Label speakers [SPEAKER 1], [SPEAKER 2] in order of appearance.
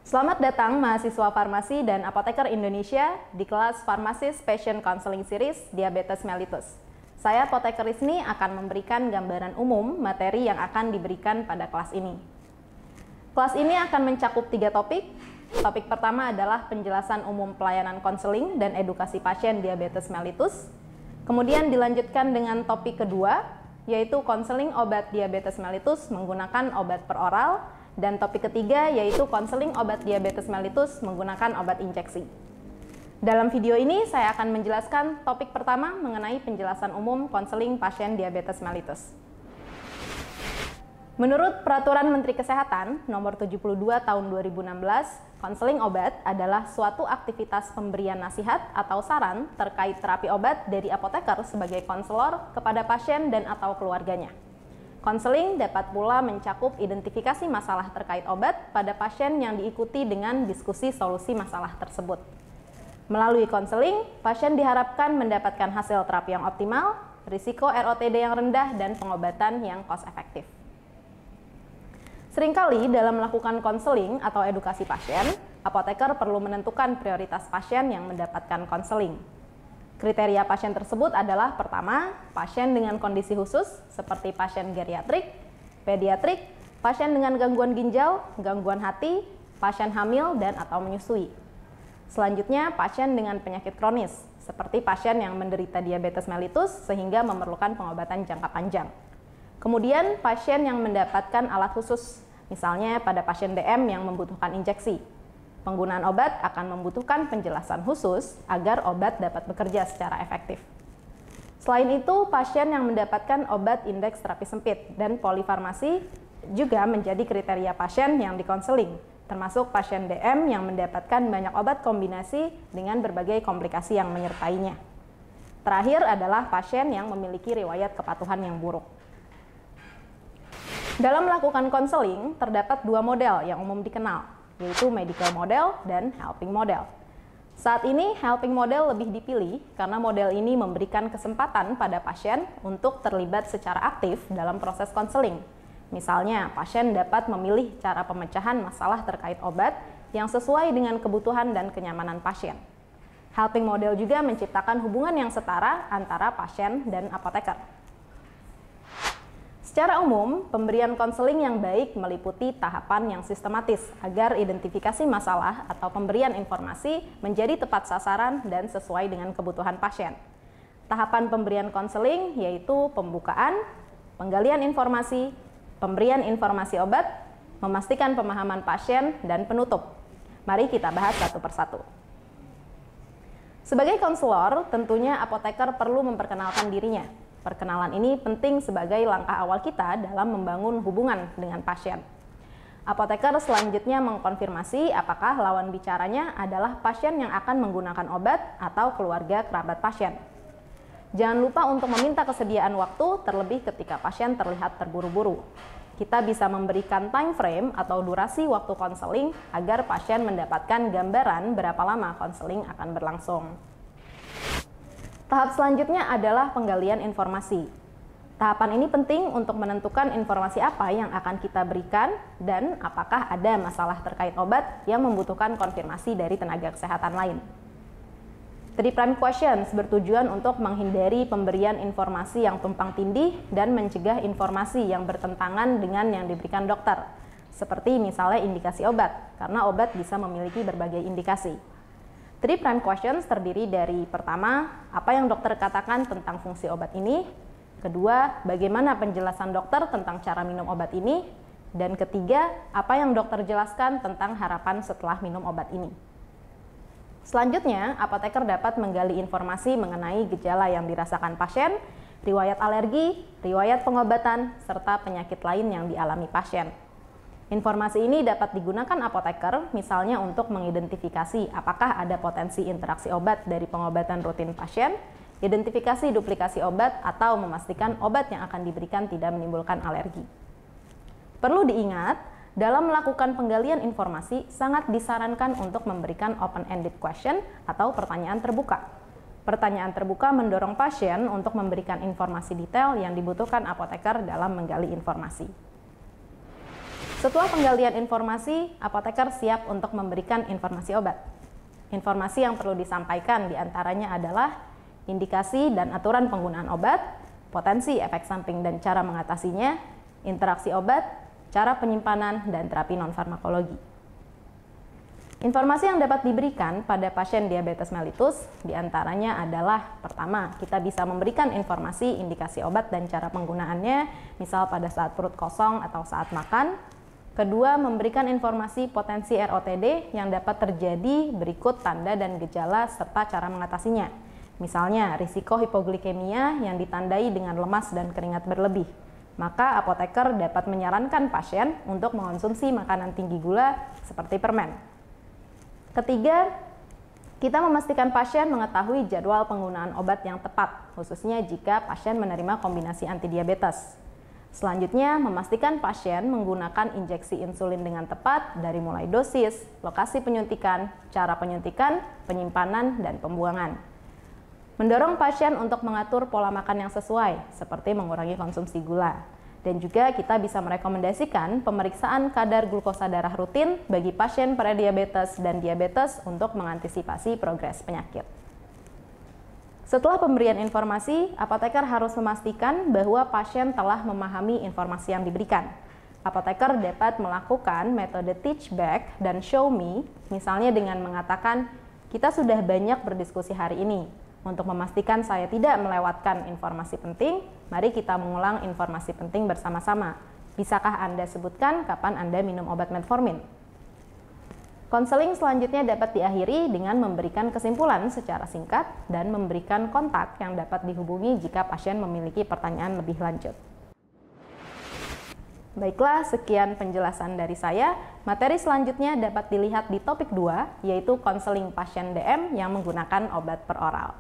[SPEAKER 1] Selamat datang mahasiswa farmasi dan apoteker Indonesia di kelas Pharmacist Patient Counseling Series Diabetes Mellitus. Saya apoteker Rizny akan memberikan gambaran umum materi yang akan diberikan pada kelas ini. Kelas ini akan mencakup 3 topik. Topik pertama adalah penjelasan umum pelayanan konseling dan edukasi pasien diabetes mellitus. Kemudian dilanjutkan dengan topik kedua, yaitu konseling obat diabetes mellitus menggunakan obat per oral. Dan topik ketiga yaitu konseling obat diabetes mellitus menggunakan obat injeksi. Dalam video ini saya akan menjelaskan topik pertama mengenai penjelasan umum konseling pasien diabetes mellitus. Menurut Peraturan Menteri Kesehatan Nomor 72 Tahun 2016, konseling obat adalah suatu aktivitas pemberian nasihat atau saran terkait terapi obat dari apoteker sebagai konselor kepada pasien dan atau keluarganya. Konseling dapat pula mencakup identifikasi masalah terkait obat pada pasien yang diikuti dengan diskusi solusi masalah tersebut. Melalui konseling, pasien diharapkan mendapatkan hasil terapi yang optimal, risiko ROTD yang rendah, dan pengobatan yang cost efektif. Seringkali dalam melakukan konseling atau edukasi pasien, apoteker perlu menentukan prioritas pasien yang mendapatkan konseling. Kriteria pasien tersebut adalah pertama, pasien dengan kondisi khusus seperti pasien geriatrik, pediatrik, pasien dengan gangguan ginjal, gangguan hati, pasien hamil dan atau menyusui. Selanjutnya, pasien dengan penyakit kronis seperti pasien yang menderita diabetes mellitus sehingga memerlukan pengobatan jangka panjang. Kemudian, pasien yang mendapatkan alat khusus, misalnya pada pasien DM yang membutuhkan injeksi. Penggunaan obat akan membutuhkan penjelasan khusus agar obat dapat bekerja secara efektif. Selain itu, pasien yang mendapatkan obat indeks terapi sempit dan polifarmasi juga menjadi kriteria pasien yang dikonseling, termasuk pasien DM yang mendapatkan banyak obat kombinasi dengan berbagai komplikasi yang menyertainya. Terakhir adalah pasien yang memiliki riwayat kepatuhan yang buruk. Dalam melakukan konseling, terdapat 2 model yang umum dikenal, yaitu medical model dan helping model. Saat ini, helping model lebih dipilih karena model ini memberikan kesempatan pada pasien untuk terlibat secara aktif dalam proses konseling. Misalnya, pasien dapat memilih cara pemecahan masalah terkait obat yang sesuai dengan kebutuhan dan kenyamanan pasien. Helping model juga menciptakan hubungan yang setara antara pasien dan apoteker. Secara umum, pemberian konseling yang baik meliputi tahapan yang sistematis agar identifikasi masalah atau pemberian informasi menjadi tepat sasaran dan sesuai dengan kebutuhan pasien. Tahapan pemberian konseling yaitu pembukaan, penggalian informasi, pemberian informasi obat, memastikan pemahaman pasien, dan penutup. Mari kita bahas satu persatu. Sebagai konselor, tentunya apoteker perlu memperkenalkan dirinya. Perkenalan ini penting sebagai langkah awal kita dalam membangun hubungan dengan pasien. Apoteker selanjutnya mengkonfirmasi apakah lawan bicaranya adalah pasien yang akan menggunakan obat atau keluarga kerabat pasien. Jangan lupa untuk meminta kesediaan waktu, terlebih ketika pasien terlihat terburu-buru. Kita bisa memberikan time frame atau durasi waktu konseling agar pasien mendapatkan gambaran berapa lama konseling akan berlangsung. Tahap selanjutnya adalah penggalian informasi. Tahapan ini penting untuk menentukan informasi apa yang akan kita berikan dan apakah ada masalah terkait obat yang membutuhkan konfirmasi dari tenaga kesehatan lain. 3 prime questions bertujuan untuk menghindari pemberian informasi yang tumpang tindih dan mencegah informasi yang bertentangan dengan yang diberikan dokter, seperti misalnya indikasi obat, karena obat bisa memiliki berbagai indikasi. 3 prime questions terdiri dari pertama, apa yang dokter katakan tentang fungsi obat ini, kedua, bagaimana penjelasan dokter tentang cara minum obat ini, dan ketiga, apa yang dokter jelaskan tentang harapan setelah minum obat ini. Selanjutnya, apoteker dapat menggali informasi mengenai gejala yang dirasakan pasien, riwayat alergi, riwayat pengobatan, serta penyakit lain yang dialami pasien. Informasi ini dapat digunakan apoteker misalnya untuk mengidentifikasi apakah ada potensi interaksi obat dari pengobatan rutin pasien, identifikasi duplikasi obat, atau memastikan obat yang akan diberikan tidak menimbulkan alergi. Perlu diingat, dalam melakukan penggalian informasi sangat disarankan untuk memberikan open-ended question atau pertanyaan terbuka. Pertanyaan terbuka mendorong pasien untuk memberikan informasi detail yang dibutuhkan apoteker dalam menggali informasi. Setelah penggalian informasi, apoteker siap untuk memberikan informasi obat. Informasi yang perlu disampaikan diantaranya adalah indikasi dan aturan penggunaan obat, potensi efek samping dan cara mengatasinya, interaksi obat, cara penyimpanan, dan terapi non-farmakologi. Informasi yang dapat diberikan pada pasien diabetes mellitus diantaranya adalah pertama, kita bisa memberikan informasi indikasi obat dan cara penggunaannya, misal pada saat perut kosong atau saat makan. Kedua, memberikan informasi potensi ROTD yang dapat terjadi berikut tanda dan gejala serta cara mengatasinya. Misalnya, risiko hipoglikemia yang ditandai dengan lemas dan keringat berlebih. Maka apoteker dapat menyarankan pasien untuk mengonsumsi makanan tinggi gula seperti permen. Ketiga, kita memastikan pasien mengetahui jadwal penggunaan obat yang tepat, khususnya jika pasien menerima kombinasi antidiabetes. Selanjutnya, memastikan pasien menggunakan injeksi insulin dengan tepat dari mulai dosis, lokasi penyuntikan, cara penyuntikan, penyimpanan, dan pembuangan. Mendorong pasien untuk mengatur pola makan yang sesuai, seperti mengurangi konsumsi gula. Dan juga kita bisa merekomendasikan pemeriksaan kadar glukosa darah rutin bagi pasien prediabetes dan diabetes untuk mengantisipasi progres penyakit. Setelah pemberian informasi, apoteker harus memastikan bahwa pasien telah memahami informasi yang diberikan. Apoteker dapat melakukan metode teach back dan show me, misalnya dengan mengatakan, kita sudah banyak berdiskusi hari ini. Untuk memastikan saya tidak melewatkan informasi penting, mari kita mengulang informasi penting bersama-sama. Bisakah Anda sebutkan kapan Anda minum obat metformin? Konseling selanjutnya dapat diakhiri dengan memberikan kesimpulan secara singkat dan memberikan kontak yang dapat dihubungi jika pasien memiliki pertanyaan lebih lanjut. Baiklah, sekian penjelasan dari saya. Materi selanjutnya dapat dilihat di topik 2, yaitu konseling pasien DM yang menggunakan obat per oral.